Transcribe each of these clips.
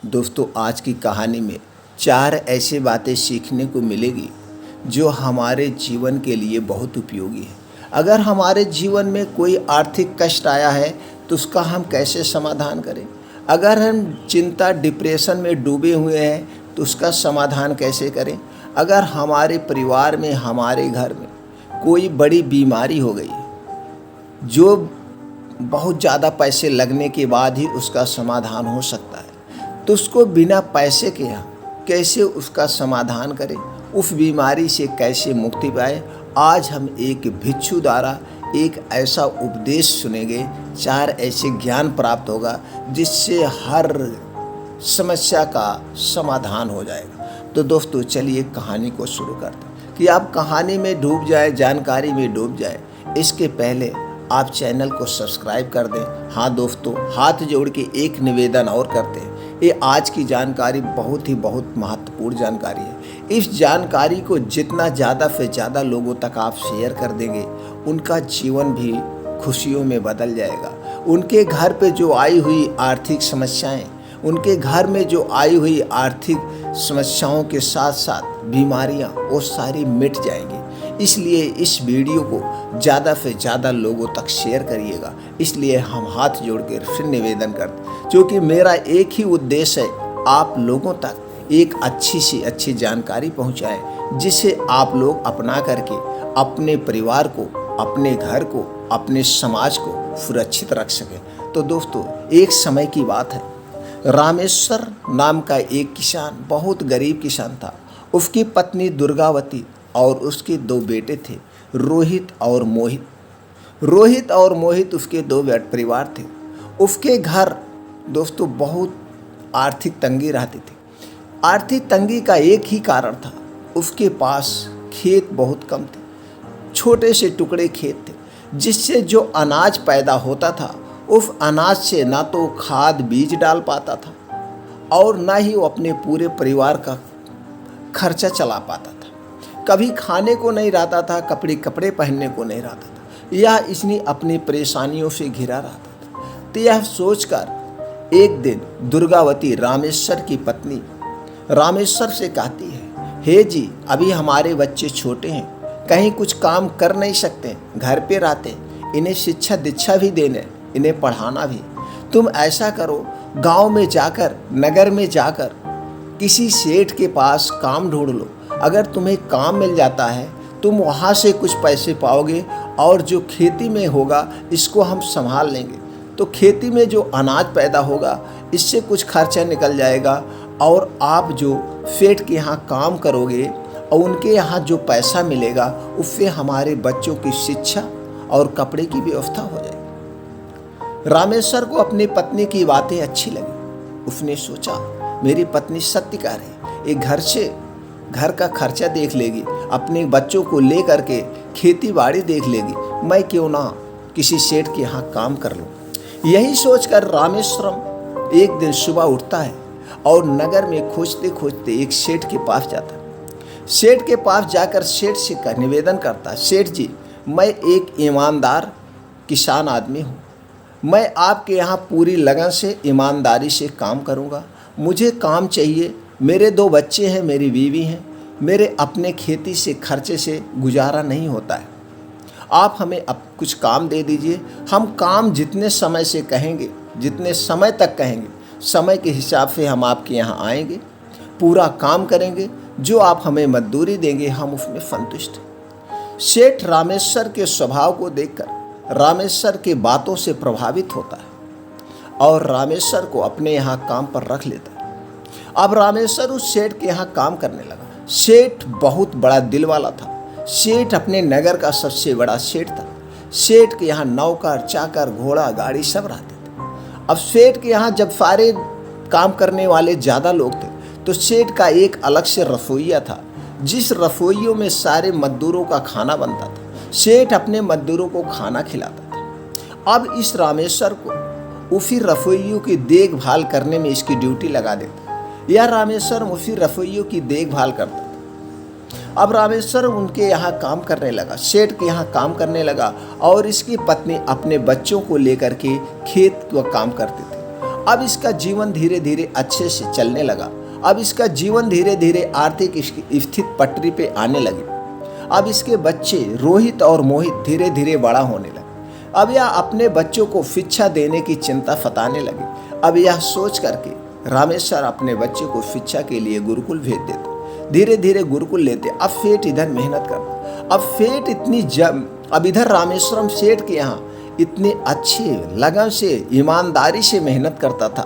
दोस्तों, आज की कहानी में 4 ऐसी बातें सीखने को मिलेगी जो हमारे जीवन के लिए बहुत उपयोगी है। अगर हमारे जीवन में कोई आर्थिक कष्ट आया है तो उसका हम कैसे समाधान करें। अगर हम चिंता डिप्रेशन में डूबे हुए हैं तो उसका समाधान कैसे करें। अगर हमारे परिवार में हमारे घर में कोई बड़ी बीमारी हो गई जो बहुत ज़्यादा पैसे लगने के बाद ही उसका समाधान हो सकता है, तो उसको बिना पैसे के कैसे उसका समाधान करें, उस बीमारी से कैसे मुक्ति पाए। आज हम एक भिक्षु द्वारा एक ऐसा उपदेश सुनेंगे, 4 ऐसे ज्ञान प्राप्त होगा जिससे हर समस्या का समाधान हो जाएगा। तो दोस्तों, चलिए कहानी को शुरू करते हैं। कि आप कहानी में डूब जाए, जानकारी में डूब जाए, इसके पहले आप चैनल को सब्सक्राइब कर दें। हाँ दोस्तों, हाथ जोड़ के एक निवेदन और करते हैं। ये आज की जानकारी बहुत महत्वपूर्ण जानकारी है। इस जानकारी को जितना ज़्यादा से ज़्यादा लोगों तक आप शेयर कर देंगे, उनका जीवन भी खुशियों में बदल जाएगा। उनके घर पे जो आई हुई आर्थिक समस्याएं, उनके घर में जो आई हुई आर्थिक समस्याओं के साथ साथ बीमारियां, वो सारी मिट जाएंगी। इसलिए इस वीडियो को ज़्यादा से ज़्यादा लोगों तक शेयर करिएगा। इसलिए हम हाथ जोड़ कर फिर निवेदन करते हैं, क्योंकि मेरा एक ही उद्देश्य है, आप लोगों तक एक अच्छी सी अच्छी जानकारी पहुंचाएं, जिसे आप लोग अपना करके अपने परिवार को, अपने घर को, अपने समाज को सुरक्षित रख सकें। तो दोस्तों, एक समय की बात है, रामेश्वर नाम का एक किसान, बहुत गरीब किसान था। उसकी पत्नी दुर्गावती और उसके 2 बेटे थे, रोहित और मोहित। रोहित और मोहित उसके 2 परिवार थे। उसके घर दोस्तों बहुत आर्थिक तंगी रहती थी। आर्थिक तंगी का एक ही कारण था, उसके पास खेत बहुत कम थे, छोटे से टुकड़े खेत थे, जिससे जो अनाज पैदा होता था, उस अनाज से ना तो खाद बीज डाल पाता था और ना ही वो अपने पूरे परिवार का खर्चा चला पाता था। कभी खाने को नहीं रहता था, कपड़े पहनने को नहीं रहता था, यह इसने अपनी परेशानियों से घिरा रहता था। तो यह सोचकर एक दिन दुर्गावती, रामेश्वर की पत्नी, रामेश्वर से कहती है, हे जी, अभी हमारे बच्चे छोटे हैं, कहीं कुछ काम कर नहीं सकते, घर पे रहते, इन्हें शिक्षा दीक्षा भी देने, इन्हें पढ़ाना भी। तुम ऐसा करो, गांव में जाकर, नगर में जाकर किसी सेठ के पास काम ढूंढ लो। अगर तुम्हें काम मिल जाता है, तुम वहाँ से कुछ पैसे पाओगे और जो खेती में होगा इसको हम संभाल लेंगे। तो खेती में जो अनाज पैदा होगा, इससे कुछ खर्चा निकल जाएगा और आप जो सेठ के यहाँ काम करोगे और उनके यहाँ जो पैसा मिलेगा, उससे हमारे बच्चों की शिक्षा और कपड़े की व्यवस्था हो जाएगी। रामेश्वर को अपनी पत्नी की बातें अच्छी लगी। उसने सोचा, मेरी पत्नी सत्य कह रही, एक घर का खर्चा देख लेगी, अपने बच्चों को ले करके खेती बाड़ी देख लेगी, मैं क्यों ना किसी सेठ के यहाँ काम कर लूँ। यही सोचकर रामेश्वरम एक दिन सुबह उठता है और नगर में खोजते खोजते एक सेठ के पास जाता है। सेठ के पास जाकर सेठ से निवेदन करता है, सेठ जी, मैं एक ईमानदार किसान आदमी हूँ, मैं आपके यहाँ पूरी लगन से ईमानदारी से काम करूँगा। मुझे काम चाहिए, मेरे 2 बच्चे हैं, मेरी बीवी हैं, मेरे अपने खेती से खर्चे से गुजारा नहीं होता है। आप हमें अब कुछ काम दे दीजिए। हम काम जितने समय से कहेंगे, जितने समय तक कहेंगे, समय के हिसाब से हम आपके यहाँ आएंगे, पूरा काम करेंगे, जो आप हमें मजदूरी देंगे हम उसमें संतुष्ट हैं। सेठ रामेश्वर के स्वभाव को देखकर रामेश्वर के बातों से प्रभावित होता है और रामेश्वर को अपने यहाँ काम पर रख लेता है। अब रामेश्वर उस सेठ के यहाँ काम करने लगा। सेठ बहुत बड़ा दिल वाला था। सेठ अपने नगर का सबसे बड़ा सेठ था। सेठ के यहाँ नौकर, चाकर, घोड़ा गाड़ी सब रहते थे। अब सेठ के यहाँ जब सारे काम करने वाले ज़्यादा लोग थे, तो सेठ का एक अलग से रसोइया था, जिस रसोइयों में सारे मजदूरों का खाना बनता था। सेठ अपने मजदूरों को खाना खिलाता था। अब इस रामेश्वर को उसी रसोइयों की देखभाल करने में इसकी ड्यूटी लगा देता। यह रामेश्वर उसी रसोइयों की देखभाल करता था। अब रामेश्वर उनके यहाँ काम करने लगा, सेठ के यहाँ काम करने लगा और इसकी पत्नी अपने बच्चों को लेकर के खेत का काम करती थी। अब इसका जीवन धीरे धीरे अच्छे से चलने लगा। अब इसका जीवन धीरे धीरे आर्थिक स्थिति पटरी पे आने लगी। अब इसके बच्चे रोहित और मोहित धीरे धीरे बड़ा होने लगे। अब यह अपने बच्चों को शिक्षा देने की चिंता सताने लगी। अब यह सोच करके रामेश्वर अपने बच्चे को शिक्षा के लिए गुरुकुल भेज देते। धीरे धीरे गुरुकुल लेते। अब सेठ इधर मेहनत करता। अब सेठ अब इधर रामेश्वरम सेठ के यहाँ इतनी अच्छी लगन से ईमानदारी से मेहनत करता था।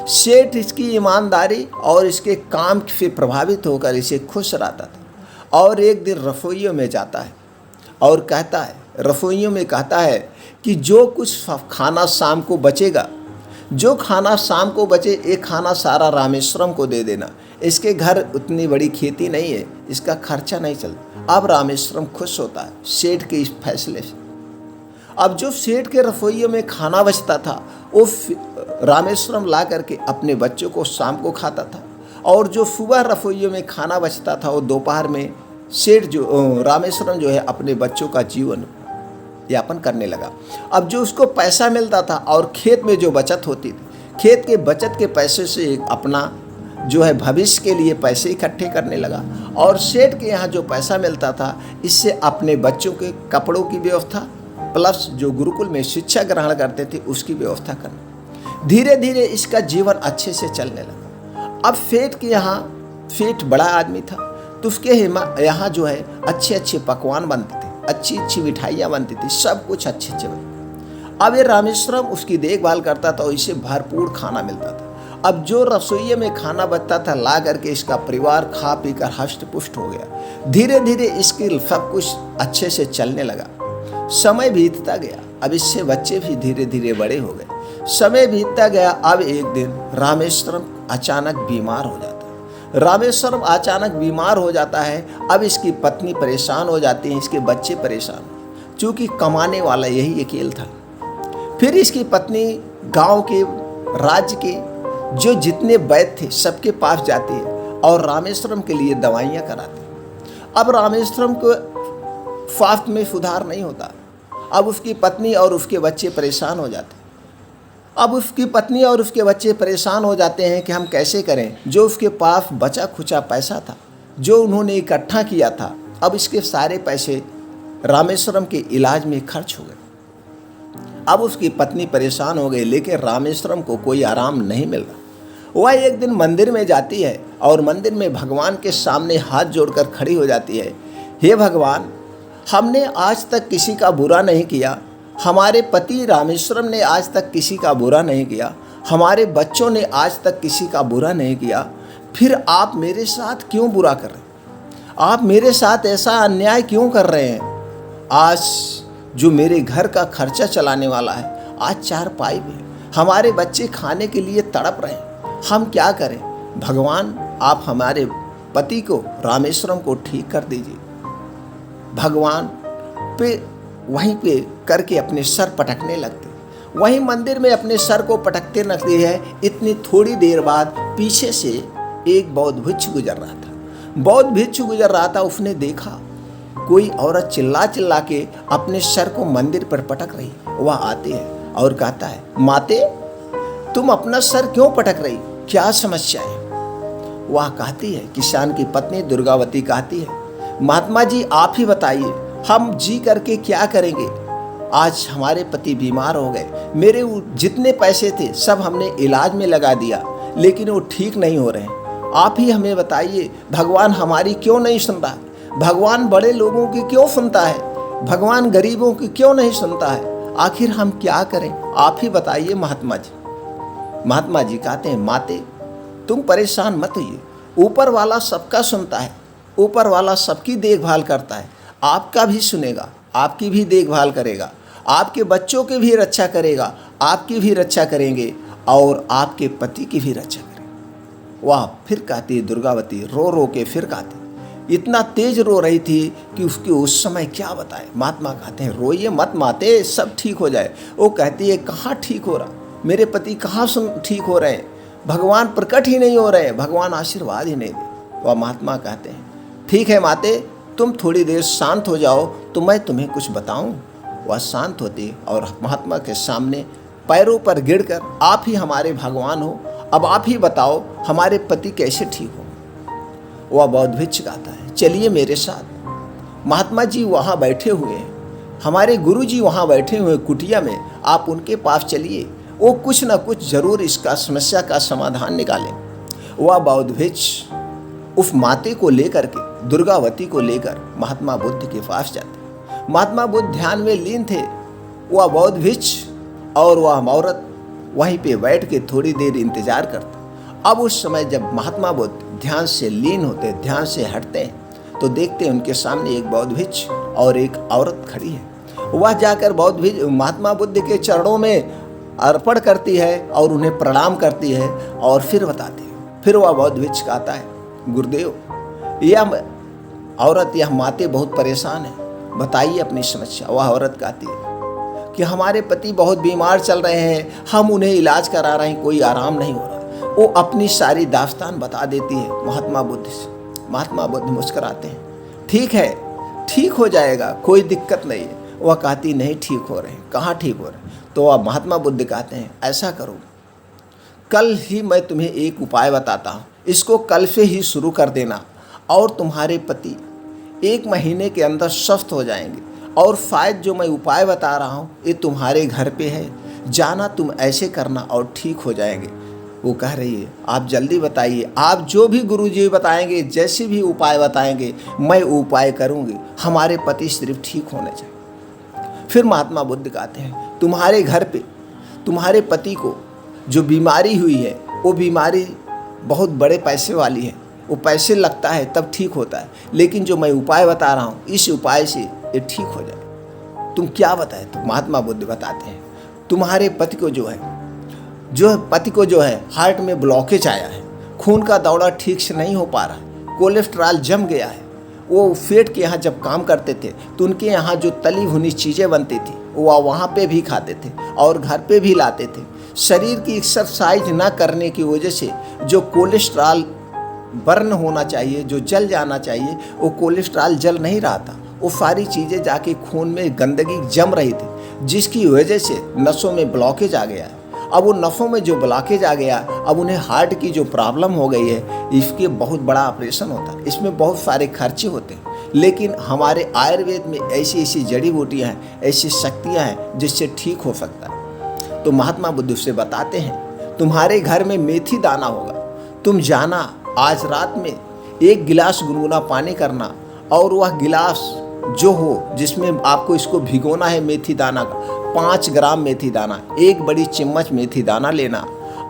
सेठ इसकी ईमानदारी और इसके काम से प्रभावित होकर इसे खुश रहता था। और एक दिन रसोइयों में जाता है और कहता है, रसोइयों में कहता है कि जो कुछ खाना शाम को बचेगा, जो खाना शाम को बचे, एक खाना सारा रामेश्वरम को दे देना। इसके घर उतनी बड़ी खेती नहीं है, इसका खर्चा नहीं चलता। अब रामेश्वरम खुश होता है सेठ के इस फैसले से। अब जो सेठ के रसोइयों में खाना बचता था वो रामेश्वरम ला करके अपने बच्चों को शाम को खाता था, और जो सुबह रसोइयों में खाना बचता था वो दोपहर में सेठ जो रामेश्वरम जो है अपने बच्चों का जीवन यापन करने लगा। अब जो उसको पैसा मिलता था और खेत में जो बचत होती थी, खेत के बचत के पैसे से अपना जो है भविष्य के लिए पैसे इकट्ठे करने लगा। और सेठ के यहाँ जो पैसा मिलता था इससे अपने बच्चों के कपड़ों की व्यवस्था प्लस जो गुरुकुल में शिक्षा ग्रहण करते थे उसकी व्यवस्था करना। धीरे धीरे इसका जीवन अच्छे से चलने लगा। अब सेठ के यहाँ, सेठ बड़ा आदमी था तो उसके यहाँ जो है अच्छे अच्छे पकवान बनते थे, अच्छी अच्छी मिठाइयाँ बनती थी, सब कुछ अच्छे अच्छे बनते। अब ये रामेश्वरम उसकी देखभाल करता था और इसे भरपूर खाना मिलता था। अब जो रसोई में खाना बचता था ला करके इसका परिवार खा पी कर हष्ट पुष्ट हो गया। धीरे धीरे इसकी सब कुछ अच्छे से चलने लगा। समय बीतता गया। अब इससे बच्चे भी धीरे धीरे बड़े हो गए। समय बीतता गया। अब एक दिन रामेश्वरम अचानक बीमार हो जाता है। रामेश्वरम अचानक बीमार हो जाता है। अब इसकी पत्नी परेशान हो जाती है, इसके बच्चे परेशान, क्योंकि कमाने वाला यही अकेला था। फिर इसकी पत्नी गांव के, राज्य के जो जितने वैद्य थे सबके पास जाती है और रामेश्वरम के लिए दवाइयाँ कराती है। अब रामेश्वरम को स्वास्थ्य में सुधार नहीं होता। अब उसकी पत्नी और उसके बच्चे परेशान हो जाते हैं। अब उसकी पत्नी और उसके बच्चे परेशान हो जाते हैं कि हम कैसे करें। जो उसके पास बचा खुचा पैसा था, जो उन्होंने इकट्ठा किया था, अब इसके सारे पैसे रामेश्वरम के इलाज में खर्च हो गए। अब उसकी पत्नी परेशान हो गई, लेकिन रामेश्वरम को कोई आराम नहीं मिल रहा। वह एक दिन मंदिर में जाती है और मंदिर में भगवान के सामने हाथ जोड़कर खड़ी हो जाती है। हे भगवान, हमने आज तक किसी का बुरा नहीं किया। हमारे पति रामेश्वरम ने आज तक किसी का बुरा नहीं किया। हमारे बच्चों ने आज तक किसी का बुरा नहीं किया। फिर आप मेरे साथ क्यों बुरा कर रहे हैं? आप मेरे साथ ऐसा अन्याय क्यों कर रहे हैं? आज जो मेरे घर का खर्चा चलाने वाला है, आज 4 पाई में हमारे बच्चे खाने के लिए तड़प रहे हैं। हम क्या करें? भगवान, आप हमारे पति को, रामेश्वरम को ठीक कर दीजिए। भगवान पे वहीं पे करके अपने सर पटकने लगते। वहीं मंदिर में अपने सर को पटकते लगते हैं। इतनी थोड़ी देर बाद पीछे से एक बौद्ध भिक्षु गुजर रहा था। बौद्ध भिक्षु गुजर रहा था। उसने देखा कोई औरत चिल्ला चिल्ला के अपने सर को मंदिर पर पटक रही। वह आते हैं और कहता है, माते, तुम अपना सर क्यों पटक रही? क्या समस्या है? वह कहती है, किसान की पत्नी दुर्गावती कहती है, महात्मा जी आप ही बताइए, हम जी करके क्या करेंगे? आज हमारे पति बीमार हो गए। मेरे जितने पैसे थे सब हमने इलाज में लगा दिया, लेकिन वो ठीक नहीं हो रहे हैं। आप ही हमें बताइए, भगवान हमारी क्यों नहीं सुन रहा है? भगवान बड़े लोगों की क्यों सुनता है? भगवान गरीबों की क्यों नहीं सुनता है? आखिर हम क्या करें? आप ही बताइए महात्मा जी। महात्मा जी कहते हैं, माते, तुम परेशान मत होइए। ऊपर वाला सबका सुनता है, ऊपर वाला सबकी देखभाल करता है। आपका भी सुनेगा, आपकी भी देखभाल करेगा, आपके बच्चों की भी रक्षा करेगा, आपकी भी रक्षा करेंगे और आपके पति की भी रक्षा करेंगे। वाह! फिर कहती है दुर्गावती, रो रो के फिर कहती, इतना तेज रो रही थी कि उसकी उस समय क्या बताए। महात्मा कहते हैं, रोइए मत माते, सब ठीक हो जाए। वो कहती है, कहाँ ठीक हो रहा? मेरे पति कहाँ ठीक हो रहे हैं? भगवान प्रकट ही नहीं हो रहे हैं, भगवान आशीर्वाद ही नहीं दे। वह महात्मा कहते हैं, ठीक है माते, तुम थोड़ी देर शांत हो जाओ तो मैं तुम्हें कुछ बताऊं। वह शांत होती और महात्मा के सामने पैरों पर गिरकर आप ही हमारे भगवान हो, अब आप ही बताओ हमारे पति कैसे ठीक हो। वह बौद्ध भिक्षु कहता है, चलिए मेरे साथ। महात्मा जी वहाँ बैठे हुए हैं, हमारे गुरु जी वहाँ बैठे हुए कुटिया में, आप उनके पास चलिए, वो कुछ न कुछ जरूर इसका समस्या का समाधान निकालें। वह बौद्ध भिक्षु उस माते को लेकर के, दुर्गावती को लेकर महात्मा बुद्ध के पास जाते। महात्मा बुद्ध ध्यान में लीन थे। वह बौद्ध भिक्षु और वह औरत वहीं पे बैठ के थोड़ी देर इंतजार करते। अब उस समय जब महात्मा बुद्ध ध्यान से लीन होते, ध्यान से हटते हैं, तो देखते हैं उनके सामने एक बौद्ध भिक्षु और एक औरत खड़ी है। वह जाकर बौद्ध भिक्षु महात्मा बुद्ध के चरणों में अर्पण करती है और उन्हें प्रणाम करती है और फिर बताती है। फिर वह बौद्ध भिक्षु कहता है, गुरुदेव, यह औरत, यह माते बहुत परेशान है, बताइए अपनी समस्या। वह औरत कहती है कि हमारे पति बहुत बीमार चल रहे हैं, हम उन्हें इलाज करा रहे हैं, कोई आराम नहीं हो रहा। वो अपनी सारी दास्तान बता देती है महात्मा बुद्ध से। महात्मा बुद्ध मुस्कुराते हैं, ठीक है, ठीक हो जाएगा, कोई दिक्कत नहीं है। वह कहती, नहीं ठीक हो रहे, कहाँ ठीक हो रहे। तो वह महात्मा बुद्ध कहते हैं, ऐसा करो, कल ही मैं तुम्हें एक उपाय बताता हूँ, इसको कल से ही शुरू कर देना और तुम्हारे पति 1 महीने के अंदर स्वस्थ हो जाएंगे। और शायद जो मैं उपाय बता रहा हूँ ये तुम्हारे घर पे है, जाना तुम ऐसे करना और ठीक हो जाएंगे। वो कह रही है, आप जल्दी बताइए, आप जो भी गुरुजी बताएंगे, जैसे भी उपाय बताएंगे, मैं उपाय करूँगी, हमारे पति सिर्फ ठीक होने चाहिए। फिर महात्मा बुद्ध कहते हैं, तुम्हारे घर पे तुम्हारे पति को जो बीमारी हुई है, वो बीमारी बहुत बड़े पैसे वाली है, वो पैसे लगता है तब ठीक होता है, लेकिन जो मैं उपाय बता रहा हूँ, इस उपाय से ये ठीक हो जाए। तुम क्या बताए? तो महात्मा बुद्ध बताते हैं, तुम्हारे पति को जो है हार्ट में ब्लॉकेज आया है, खून का दौरा ठीक से नहीं हो पा रहा है, कोलेस्ट्रॉल जम गया है। वो पेट के यहाँ जब काम करते थे तो उनके यहाँ जो तली भुनी चीज़ें बनती थी वो वहाँ पे भी खाते थे और घर पे भी लाते थे। शरीर की एक्सरसाइज ना करने की वजह से जो कोलेस्ट्रॉल बर्न होना चाहिए, जो जल जाना चाहिए, वो कोलेस्ट्रॉल जल नहीं रहा था। वो सारी चीज़ें जाके खून में गंदगी जम रही थी, जिसकी वजह से नसों में ब्लॉकेज आ गया है। अब वो नसों में जो ब्लॉकेज आ गया, अब उन्हें हार्ट की जो प्रॉब्लम हो गई है, इसके बहुत बड़ा ऑपरेशन होता है, इसमें बहुत सारे खर्चे होते हैं। लेकिन हमारे आयुर्वेद में ऐसी ऐसी जड़ी बूटियाँ हैं, ऐसी शक्तियाँ हैं जिससे ठीक हो सकता है। तो महात्मा बुद्ध से बताते हैं, तुम्हारे घर में मेथी दाना होगा, तुम जाना आज रात में 1 गिलास गुनगुना पानी करना, और वह गिलास जो हो जिसमें आपको इसको भिगोना है मेथी दाना का, 5 ग्राम मेथी दाना, 1 बड़ी चम्मच मेथी दाना लेना,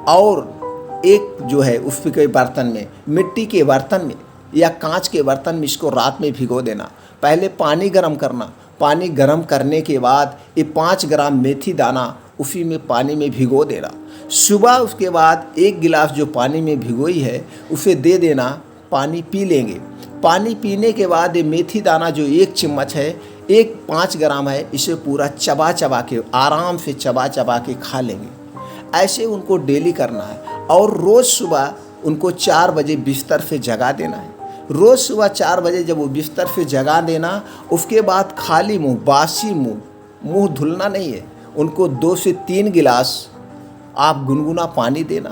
और एक जो है उसके बर्तन में, मिट्टी के बर्तन में या कांच के बर्तन में इसको रात में भिगो देना। पहले पानी गर्म करना, पानी गर्म करने के बाद ये 5 ग्राम मेथी दाना उसी में पानी में भिगो देना। सुबह उसके बाद 1 गिलास जो पानी में भिगोई है उसे दे देना, पानी पी लेंगे। पानी पीने के बाद ये मेथी दाना जो 1 चम्मच है, 5 ग्राम है, इसे पूरा चबा चबा के, आराम से चबा चबा के खा लेंगे। ऐसे उनको डेली करना है और रोज़ सुबह उनको 4 बजे बिस्तर से जगा देना है। रोज़ सुबह 4 बजे जब वो बिस्तर से जगा देना, उसके बाद खाली मुँह, बासी मुँह धुलना नहीं है, उनको 2 से 3 गिलास आप गुनगुना पानी देना।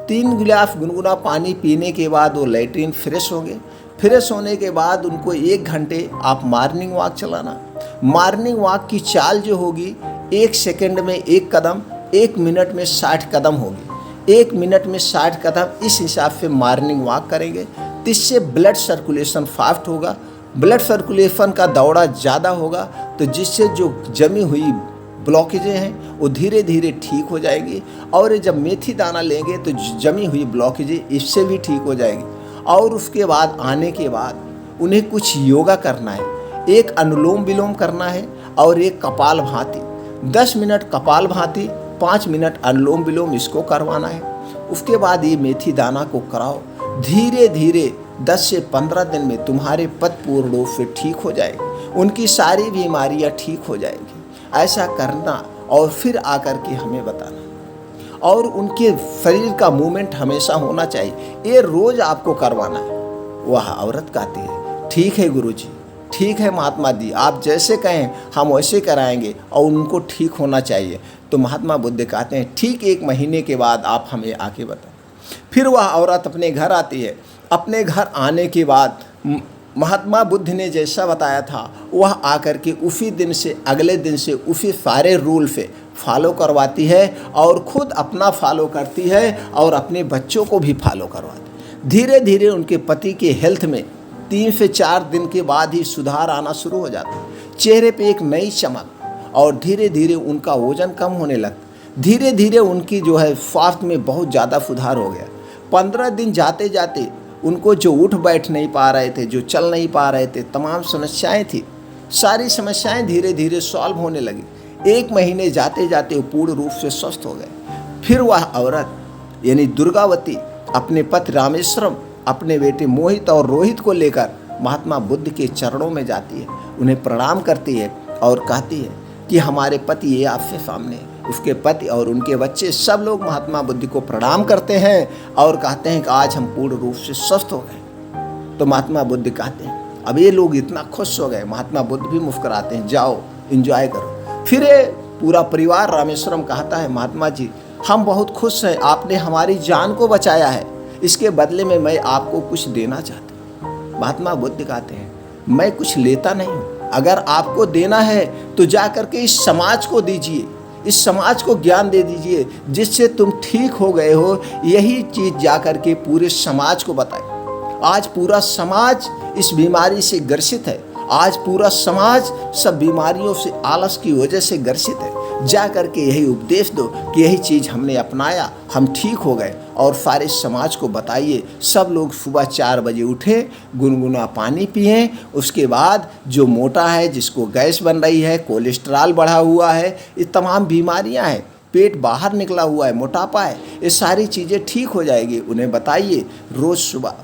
3 गिलास गुनगुना पानी पीने के बाद वो लैट्रिन फ्रेश होंगे। फ्रेश होने के बाद उनको 1 घंटे आप मॉर्निंग वॉक चलाना। मॉर्निंग वॉक की चाल जो होगी, 1 सेकंड में 1 कदम, 1 मिनट में 60 कदम होगी। 1 मिनट में 60 कदम, इस हिसाब से मॉर्निंग वॉक करेंगे। तो इससे ब्लड सर्कुलेशन फास्ट होगा, ब्लड सर्कुलेशन का दौरा ज़्यादा होगा, तो जिससे जो जमी हुई ब्लॉकेजें हैं वो धीरे धीरे ठीक हो जाएगी। और जब मेथी दाना लेंगे तो जमी हुई ब्लॉकेजें इससे भी ठीक हो जाएगी। और उसके बाद आने के बाद उन्हें कुछ योगा करना है, 1 अनुलोम विलोम करना है और 1 कपाल भाती, 10 मिनट कपाल भाती, 5 मिनट अनुलोम विलोम, इसको करवाना है। उसके बाद ये मेथी दाना को कराओ। धीरे धीरे 10 से 15 दिन में तुम्हारे पति पूर्ण रूप से ठीक हो जाएंगे, उनकी सारी बीमारियां ठीक हो जाएंगी। ऐसा करना और फिर आकर के हमें बताना, और उनके शरीर का मूवमेंट हमेशा होना चाहिए, ये रोज़ आपको करवाना है। वह औरत कहती है, ठीक है गुरुजी, ठीक है महात्मा जी, आप जैसे कहें हम वैसे कराएंगे और उनको ठीक होना चाहिए। तो महात्मा बुद्ध कहते हैं ठीक 1 महीने के बाद आप हमें आके बताएं। फिर वह औरत अपने घर आती है। अपने घर आने के बाद महात्मा बुद्ध ने जैसा बताया था वह आकर के उसी दिन से अगले दिन से उसी सारे रूल से फॉलो करवाती है और खुद अपना फॉलो करती है और अपने बच्चों को भी फॉलो करवाती है। धीरे धीरे उनके पति के हेल्थ में 3 से 4 दिन के बाद ही सुधार आना शुरू हो जाता है। चेहरे पे एक नई चमक और धीरे धीरे उनका वजन कम होने लगता। धीरे धीरे उनकी जो है स्वास्थ्य में बहुत ज़्यादा सुधार हो गया। 15 दिन जाते जाते उनको जो उठ बैठ नहीं पा रहे थे, जो चल नहीं पा रहे थे, तमाम समस्याएं थी, सारी समस्याएं धीरे धीरे सॉल्व होने लगी। 1 महीने जाते जाते वो पूर्ण रूप से स्वस्थ हो गए। फिर वह औरत यानी दुर्गावती अपने पति रामेश्वरम, अपने बेटे मोहित और रोहित को लेकर महात्मा बुद्ध के चरणों में जाती है, उन्हें प्रणाम करती है और कहती है कि हमारे पति ये आपसे सामने है। उसके पति और उनके बच्चे सब लोग महात्मा बुद्ध को प्रणाम करते हैं और कहते हैं कि आज हम पूर्ण रूप से स्वस्थ हो गए। तो महात्मा बुद्ध कहते हैं, अब ये लोग इतना खुश हो गए, महात्मा बुद्ध भी मुस्कुराते हैं, जाओ एंजॉय करो। फिर ये पूरा परिवार रामेश्वरम कहता है, महात्मा जी हम बहुत खुश हैं, आपने हमारी जान को बचाया है, इसके बदले में मैं आपको कुछ देना चाहता हूँ। महात्मा बुद्ध कहते हैं, मैं कुछ लेता नहीं हूँ, अगर आपको देना है तो जा करके इस समाज को दीजिए, इस समाज को ज्ञान दे दीजिए जिससे तुम ठीक हो गए हो। यही चीज़ जा करके पूरे समाज को बताए। आज पूरा समाज इस बीमारी से ग्रसित है, आज पूरा समाज सब बीमारियों से आलस की वजह से ग्रसित है। जा करके यही उपदेश दो कि यही चीज़ हमने अपनाया, हम ठीक हो गए, और सारे समाज को बताइए। सब लोग सुबह 4 बजे उठे, गुनगुना पानी पिएं, उसके बाद जो मोटा है, जिसको गैस बन रही है, कोलेस्ट्रॉल बढ़ा हुआ है, ये तमाम बीमारियां हैं, पेट बाहर निकला हुआ है, मोटापा है, ये सारी चीज़ें ठीक हो जाएगी। उन्हें बताइए रोज़ सुबह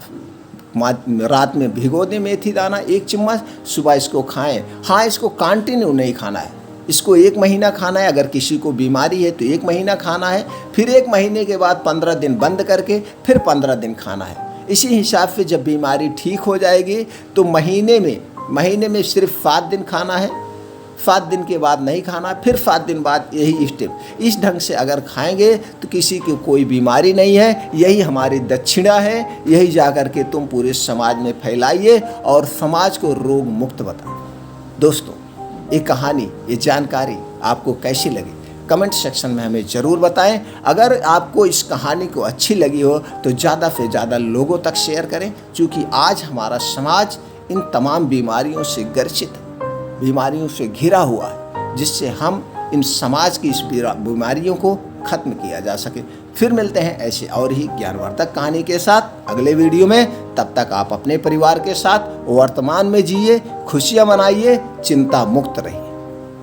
रात में भिगो दें मेथी दाना 1 चम्मच, सुबह इसको खाएं। हाँ, इसको कंटिन्यू नहीं खाना है, इसको 1 महीना खाना है। अगर किसी को बीमारी है तो 1 महीना खाना है, फिर 1 महीने के बाद 15 दिन बंद करके फिर 15 दिन खाना है। इसी हिसाब से जब बीमारी ठीक हो जाएगी तो महीने में सिर्फ 7 दिन खाना है, 7 दिन के बाद नहीं खाना, फिर 7 दिन बाद यही स्टेप। इस ढंग से अगर खाएंगे तो किसी की कोई बीमारी नहीं है। यही हमारी दक्षिणा है, यही जाकर के तुम पूरे समाज में फैलाइए और समाज को रोग मुक्त बताओ। दोस्तों, ये कहानी, ये जानकारी आपको कैसी लगी कमेंट सेक्शन में हमें ज़रूर बताएं। अगर आपको इस कहानी को अच्छी लगी हो तो ज़्यादा से ज़्यादा लोगों तक शेयर करें, क्योंकि आज हमारा समाज इन तमाम बीमारियों से ग्रसित है, बीमारियों से घिरा हुआ है, जिससे हम इन समाज की इस बीमारियों को खत्म किया जा सके। फिर मिलते हैं ऐसे और ही ज्ञानवर्धक कहानी के साथ अगले वीडियो में। तब तक आप अपने परिवार के साथ वर्तमान में जिए, खुशियां मनाइए, चिंता मुक्त रहिए।